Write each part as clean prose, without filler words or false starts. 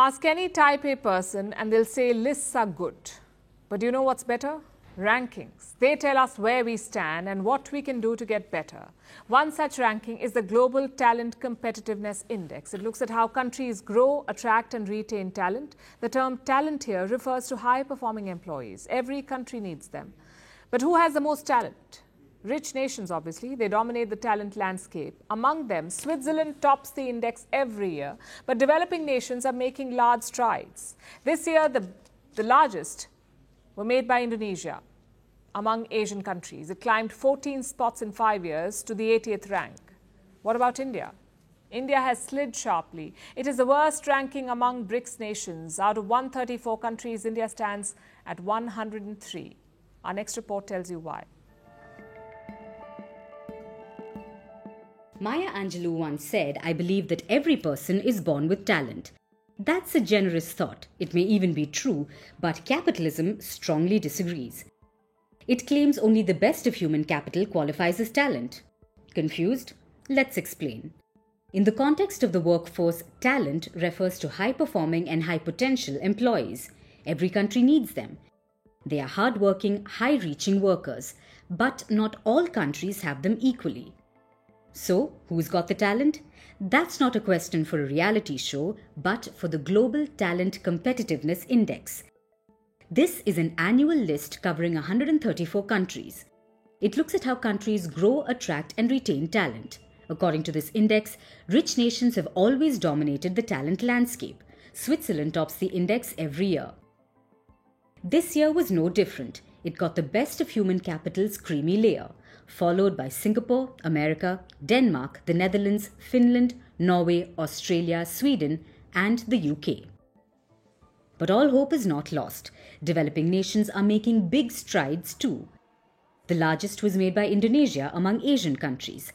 Ask any type A person and they'll say lists are good. But do you know what's better? Rankings. They tell us where we stand and what we can do to get better. One such ranking is the Global Talent Competitiveness Index. It looks at how countries grow, attract and retain talent. The term talent here refers to high-performing employees. Every country needs them. But who has the most talent? Rich nations, obviously. They dominate the talent landscape. Among them, Switzerland tops the index every year. But developing nations are making large strides. This year, the largest were made by Indonesia. Among Asian countries, it climbed 14 spots in 5 years to the 80th rank. What about India? India has slid sharply. It is the worst ranking among BRICS nations. Out of 134 countries, India stands at 103. Our next report tells you why. Maya Angelou once said, "I believe that every person is born with talent." That's a generous thought. It may even be true, but capitalism strongly disagrees. It claims only the best of human capital qualifies as talent. Confused? Let's explain. In the context of the workforce, talent refers to high-performing and high-potential employees. Every country needs them. They are hard-working, high-reaching workers, but not all countries have them equally. So, who's got the talent? That's not a question for a reality show, but for the Global Talent Competitiveness Index. This is an annual list covering 134 countries. It looks at how countries grow, attract and retain talent. According to this index, rich nations have always dominated the talent landscape. Switzerland tops the index every year. This year was no different. It got the best of human capital's creamy layer, followed by Singapore, America, Denmark, the Netherlands, Finland, Norway, Australia, Sweden, and the UK. But all hope is not lost. Developing nations are making big strides too. The largest was made by Indonesia among Asian countries.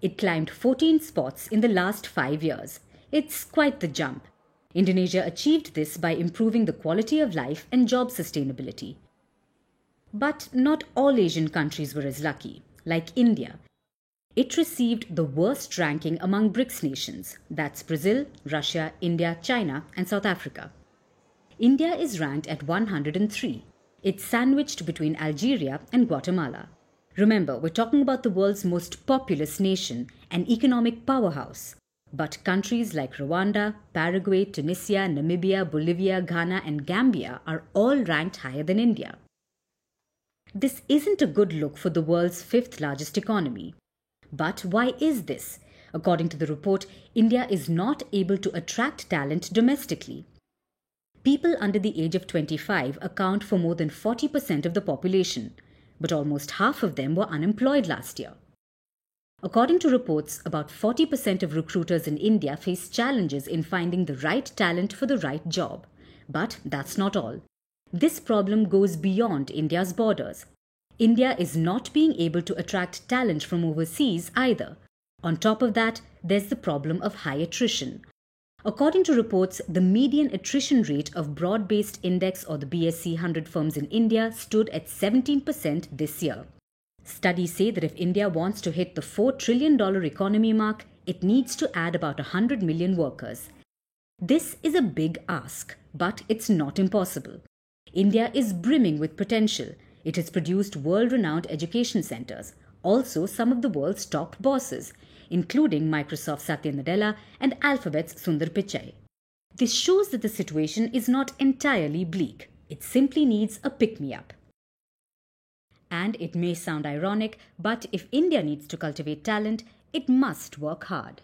It climbed 14 spots in the last 5 years. It's quite the jump. Indonesia achieved this by improving the quality of life and job sustainability. But not all Asian countries were as lucky. Like India, it received the worst ranking among BRICS nations. That's Brazil, Russia, India, China, and South Africa. India is ranked at 103. It's sandwiched between Algeria and Guatemala. Remember, we're talking about the world's most populous nation, an economic powerhouse. But countries like Rwanda, Paraguay, Tunisia, Namibia, Bolivia, Ghana, and Gambia are all ranked higher than India. This isn't a good look for the world's fifth largest economy. But why is this? According to the report, India is not able to attract talent domestically. People under the age of 25 account for more than 40% of the population, but almost half of them were unemployed last year. According to reports, about 40% of recruiters in India face challenges in finding the right talent for the right job. But that's not all. This problem goes beyond India's borders. India is not being able to attract talent from overseas either. On top of that, there's the problem of high attrition. According to reports, the median attrition rate of broad-based index or the BSE 100 firms in India stood at 17% this year. Studies say that if India wants to hit the $4 trillion economy mark, it needs to add about 100 million workers. This is a big ask, but it's not impossible. India is brimming with potential. It has produced world-renowned education centers, also some of the world's top bosses, including Microsoft's Satya Nadella and Alphabet's Sundar Pichai. This shows that the situation is not entirely bleak. It simply needs a pick-me-up. And it may sound ironic, but if India needs to cultivate talent, it must work hard.